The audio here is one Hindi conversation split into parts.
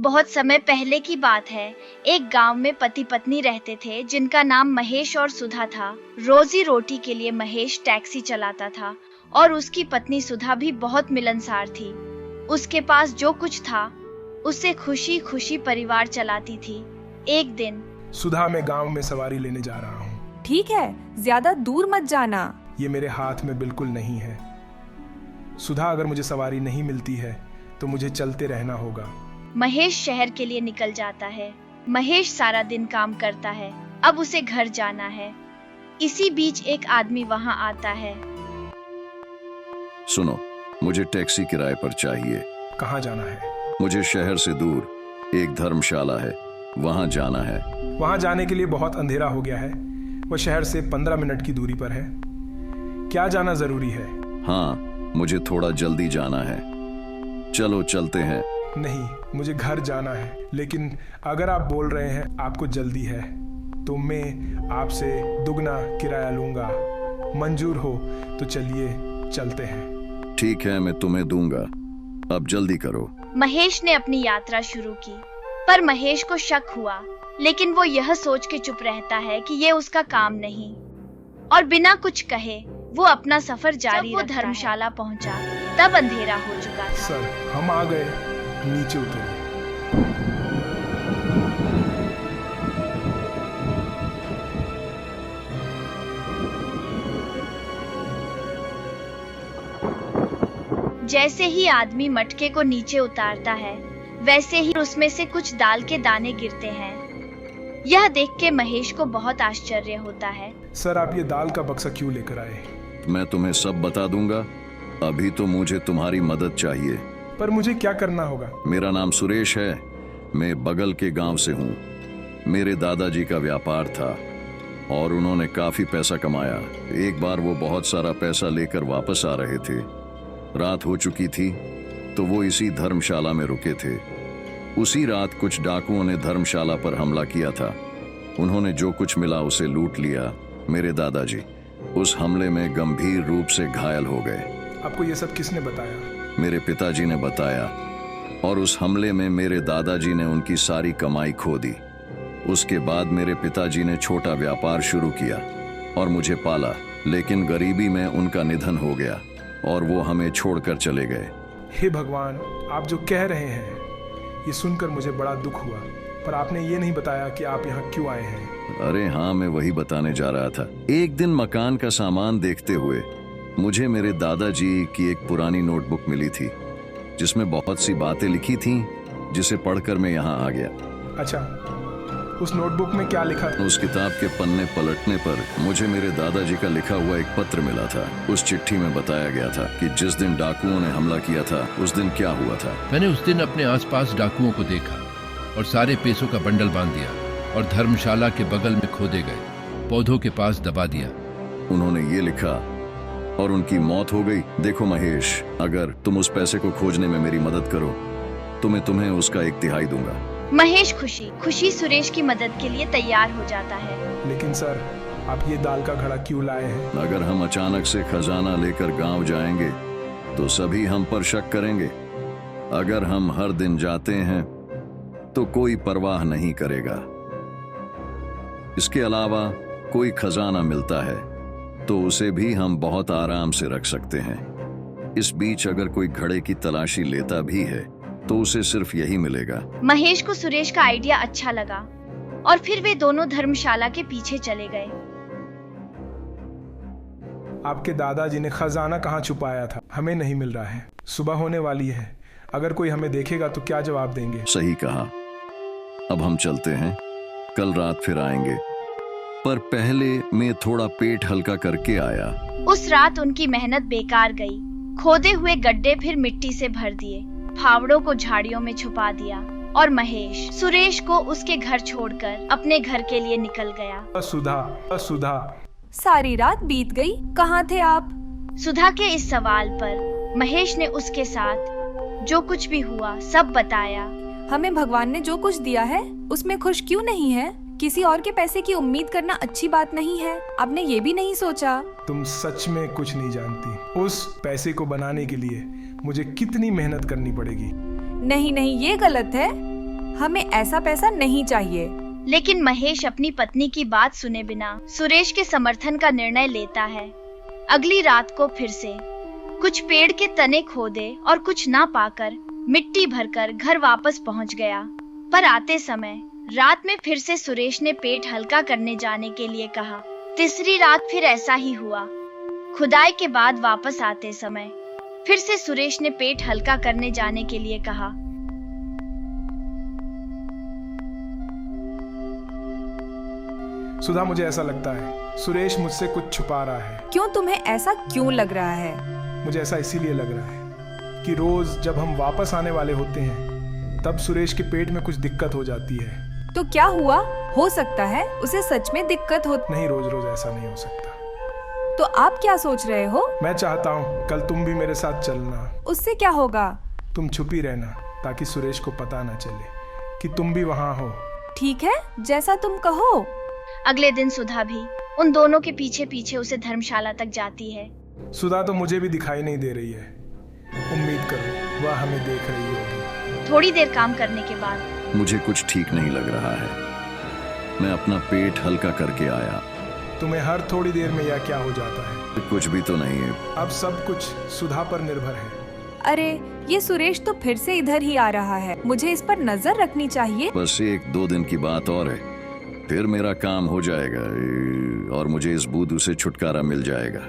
बहुत समय पहले की बात है। एक गांव में पति पत्नी रहते थे जिनका नाम महेश और सुधा था। रोजी रोटी के लिए महेश टैक्सी चलाता था और उसकी पत्नी सुधा भी बहुत मिलनसार थी। उसके पास जो कुछ था उससे खुशी खुशी परिवार चलाती थी। एक दिन, सुधा, मैं गांव में सवारी लेने जा रहा हूँ। ठीक है, ज्यादा दूर मत जाना। ये मेरे हाथ में बिल्कुल नहीं है। सुधा, अगर मुझे सवारी नहीं मिलती है तो मुझे चलते रहना होगा। महेश शहर के लिए निकल जाता है। महेश सारा दिन काम करता है, अब उसे घर जाना है। इसी बीच एक आदमी वहां आता है। सुनो, मुझे टैक्सी किराए पर चाहिए। कहाँ जाना है? मुझे शहर से दूर एक धर्मशाला है, वहां जाना है। वहां जाने के लिए बहुत अंधेरा हो गया है। वो शहर से 15 मिनट की दूरी पर है। क्या जाना जरूरी है? हाँ, मुझे थोड़ा जल्दी जाना है। चलो चलते हैं। नहीं, मुझे घर जाना है। लेकिन अगर आप बोल रहे हैं आपको जल्दी है तो मैं आपसे दुगना किराया लूंगा। मंजूर हो तो चलिए चलते हैं। ठीक है, मैं तुम्हें दूंगा। अब जल्दी करो। महेश ने अपनी यात्रा शुरू की, पर महेश को शक हुआ, लेकिन वो यह सोच के चुप रहता है कि ये उसका काम नहीं, और बिना कुछ कहे वो अपना सफर जारी रखता है। धर्मशाला पहुंचा तब अंधेरा हो चुका था। सर, हम आ गए। नीचे उतरिए। जैसे ही आदमी मटके को नीचे उतारता है, वैसे ही उसमें से कुछ दाल के दाने गिरते हैं। यह देख के महेश को बहुत आश्चर्य होता है। सर, आप ये दाल का बक्सा क्यों लेकर आए? मैं तुम्हें सब बता दूंगा। अभी तो मुझे तुम्हारी मदद चाहिए। पर मुझे क्या करना होगा? मेरा नाम सुरेश है। मैं बगल के गांव से हूँ। मेरे दादाजी का व्यापार था और उन्होंने काफी पैसा कमाया। एक बार वो बहुत सारा पैसा लेकर वापस आ रहे थे। रात हो चुकी थी तो वो इसी धर्मशाला में रुके थे। उसी रात कुछ डाकुओं ने धर्मशाला पर हमला किया था। उन्होंने जो कुछ मिला उसे लूट लिया। मेरे दादाजी उस हमले में गंभीर रूप से घायल हो गए। आपको ये सब किसने बताया? मेरे पिताजी ने बताया, और उस हमले में मेरे दादाजी ने उनकी सारी कमाई खो दी। उसके बाद मेरे पिताजी ने छोटा व्यापार शुरू किया और मुझे पाला, लेकिन गरीबी में उनका निधन हो गया और वो हमें छोड़कर चले गए। हे भगवान, आप जो कह रहे हैं ये सुनकर मुझे बड़ा दुख हुआ, पर आपने ये नहीं बताया कि आप यहाँ क्यों आए हैं। अरे हाँ, मैं वही बताने जा रहा था। एक दिन मकान का सामान देखते हुए मुझे मेरे दादाजी की एक पुरानी नोटबुक मिली थी जिसमें बहुत सी बातें लिखी थीं, जिसे पढ़कर मैं यहाँ आ गया। अच्छा, उस नोटबुक में क्या लिखा था? उस किताब के पन्ने पलटने पर मुझे मेरे दादाजी का लिखा हुआ एक पत्र मिला था। उस चिट्ठी में बताया गया था कि जिस दिन डाकुओं ने हमला किया था उस दिन क्या हुआ था। मैंने उस दिन अपने आसपास डाकुओं को देखा और सारे पैसों का बंडल बांध दिया और धर्मशाला के बगल में खोदे गए पौधों के पास दबा दिया। उन्होंने ये लिखा और उनकी मौत हो गई। देखो महेश, अगर तुम उस पैसे को खोजने में मेरी मदद करो तो मैं तुम्हें उसका 1/3 दूंगा। महेश खुशी खुशी सुरेश की मदद के लिए तैयार हो जाता है। लेकिन सर, आप ये दाल का घड़ा क्यों लाए हैं? अगर हम अचानक से खजाना लेकर गांव जाएंगे तो सभी हम पर शक करेंगे। अगर हम हर दिन जाते हैं तो कोई परवाह नहीं करेगा। इसके अलावा कोई खजाना मिलता है तो उसे भी हम बहुत आराम से रख सकते हैं। इस बीच अगर कोई घड़े की तलाशी लेता भी है तो उसे सिर्फ यही मिलेगा। महेश को सुरेश का आइडिया अच्छा लगा और फिर वे दोनों धर्मशाला के पीछे चले गए। आपके दादाजी ने खजाना कहाँ छुपाया था? हमें नहीं मिल रहा है। सुबह होने वाली है। अगर कोई हमें देखेगा तो क्या जवाब देंगे? सही कहा। अब हम चलते हैं, कल रात फिर आएंगे। पर पहले मैं थोड़ा पेट हल्का करके आया। उस रात उनकी मेहनत बेकार गई। खोदे हुए गड्ढे फिर मिट्टी से भर दिए, फावड़ों को झाड़ियों में छुपा दिया और महेश सुरेश को उसके घर छोड़कर अपने घर के लिए निकल गया। सुधा, सारी रात बीत गई, कहाँ थे आप? सुधा के इस सवाल पर महेश ने उसके साथ जो कुछ भी हुआ सब बताया। हमें भगवान ने जो कुछ दिया है उसमें खुश क्यों नहीं है? किसी और के पैसे की उम्मीद करना अच्छी बात नहीं है। आपने ये भी नहीं सोचा? तुम सच में कुछ नहीं जानती। उस पैसे को बनाने के लिए मुझे कितनी मेहनत करनी पड़ेगी। नहीं नहीं, ये गलत है। हमें ऐसा पैसा नहीं चाहिए। लेकिन महेश अपनी पत्नी की बात सुने बिना सुरेश के समर्थन का निर्णय लेता है। अगली रात को फिर से कुछ पेड़ के तने खोदे और कुछ ना पाकर मिट्टी भरकर घर वापस पहुंच गया। पर आते समय रात में फिर से सुरेश ने पेट हल्का करने जाने के लिए कहा। तीसरी रात फिर ऐसा ही हुआ। खुदाई के बाद वापस आते समय फिर से सुरेश ने पेट हल्का करने जाने के लिए कहा। सुधा, मुझे ऐसा लगता है सुरेश मुझसे कुछ छुपा रहा है। क्यों, तुम्हें ऐसा क्यों लग रहा है? मुझे ऐसा इसीलिए लग रहा है कि रोज जब हम वापस आने वाले होते हैं तब सुरेश के पेट में कुछ दिक्कत हो जाती है। तो क्या हुआ? हो सकता है उसे सच में दिक्कत हो। नहीं, रोज रोज ऐसा नहीं हो सकता। तो आप क्या सोच रहे हो? मैं चाहता हूँ कल तुम भी मेरे साथ चलना। उससे क्या होगा? तुम छुपी रहना ताकि सुरेश को पता न चले कि तुम भी वहाँ हो। ठीक है, जैसा तुम कहो। अगले दिन सुधा भी उन दोनों के पीछे पीछे उसे धर्मशाला तक जाती है। सुधा तो मुझे भी दिखाई नहीं दे रही है। उम्मीद करो वह हमें देख रही होगी। थोड़ी देर काम करने के बाद मुझे कुछ ठीक नहीं लग रहा है। मैं अपना पेट हल्का करके आया। तुम्हें हर थोड़ी देर में यह क्या हो जाता है? कुछ भी तो नहीं है। अब सब कुछ सुधा पर निर्भर है। अरे, ये सुरेश तो फिर से इधर ही आ रहा है। मुझे इस पर नजर रखनी चाहिए। बस 1-2 दिन की बात और है, फिर मेरा काम हो जाएगा और मुझे इस बूदू से छुटकारा मिल जाएगा।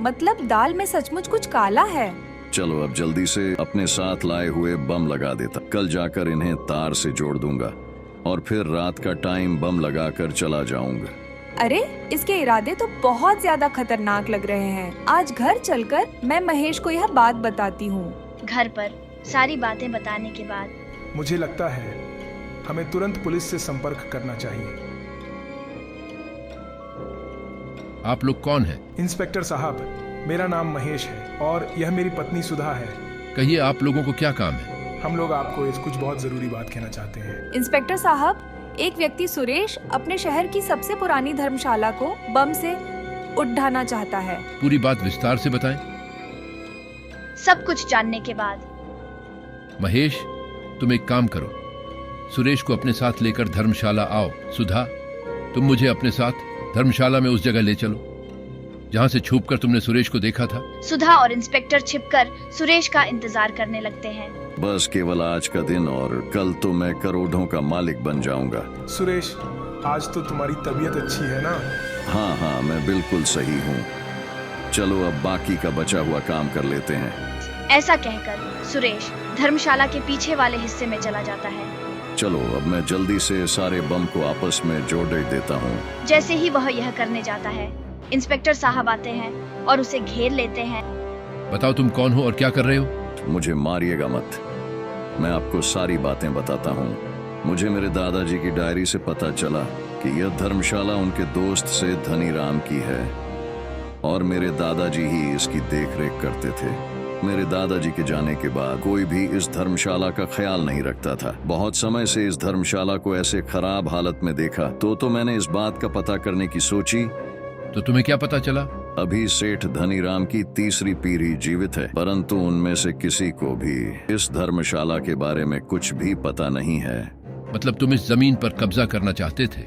मतलब दाल में सचमुच कुछ काला है। चलो अब जल्दी से अपने साथ लाए हुए बम लगा देता। कल जाकर इन्हें तार से जोड़ दूंगा और फिर रात का टाइम बम लगाकर चला जाऊंगा। अरे, इसके इरादे तो बहुत ज्यादा खतरनाक लग रहे हैं। आज घर चलकर मैं महेश को यह बात बताती हूँ। घर पर सारी बातें बताने के बाद मुझे लगता है हमें तुरंत पुलिस से संपर्क करना चाहिए। आप लोग कौन हैं? इंस्पेक्टर साहब, मेरा नाम महेश है और यह मेरी पत्नी सुधा है। कहिए, आप लोगों को क्या काम है? हम लोग आपको कुछ बहुत जरूरी बात कहना चाहते हैं। इंस्पेक्टर साहब, एक व्यक्ति सुरेश अपने शहर की सबसे पुरानी धर्मशाला को बम से उठाना चाहता है। पूरी बात विस्तार से बताएं। सब कुछ जानने के बाद महेश, तुम एक काम करो, सुरेश को अपने साथ लेकर धर्मशाला आओ। सुधा, तुम मुझे अपने साथ धर्मशाला में उस जगह ले चलो जहां से छुपकर तुमने सुरेश को देखा था। सुधा और इंस्पेक्टर छिपकर सुरेश का इंतजार करने लगते हैं। बस केवल आज का दिन और कल तो मैं करोड़ों का मालिक बन जाऊंगा। सुरेश, आज तो तुम्हारी तबीयत अच्छी है ना? हाँ, मैं बिल्कुल सही हूँ। चलो अब बाकी का बचा हुआ काम कर लेते हैं। ऐसा कहकर सुरेश धर्मशाला के पीछे वाले हिस्से में चला जाता है। चलो अब मैं जल्दी से सारे बम को आपस में जोड़ देता हूँ। जैसे ही वह यह करने जाता है, इंस्पेक्टर साहब आते हैं और उसे घेर लेते हैं। बताओ, तुम कौन हो और क्या कर रहे हो? मुझे मारिएगा मत, मैं आपको सारी बातें बताता हूँ। मुझे मेरे दादाजी की डायरी से पता चला कि यह धर्मशाला उनके दोस्त से धनी राम की है और मेरे दादाजी ही इसकी देखरेख करते थे। मेरे दादाजी के जाने के बाद कोई भी इस धर्मशाला का ख्याल नहीं रखता था। बहुत समय से इस धर्मशाला को ऐसे खराब हालत में देखा तो मैंने इस बात का पता करने की सोची। तो तुम्हें क्या पता चला? अभी सेठ धनीराम की तीसरी पीढ़ी जीवित है, परंतु उनमें से किसी को भी इस धर्मशाला के बारे में कुछ भी पता नहीं है। मतलब तुम इस जमीन पर कब्जा करना चाहते थे।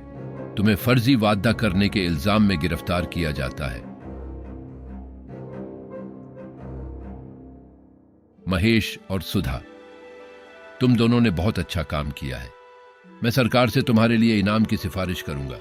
तुम्हें फर्जी वादा करने के इल्जाम में गिरफ्तार किया जाता है। महेश और सुधा, तुम दोनों ने बहुत अच्छा काम किया है। मैं सरकार से तुम्हारे लिए इनाम की सिफारिश करूंगा।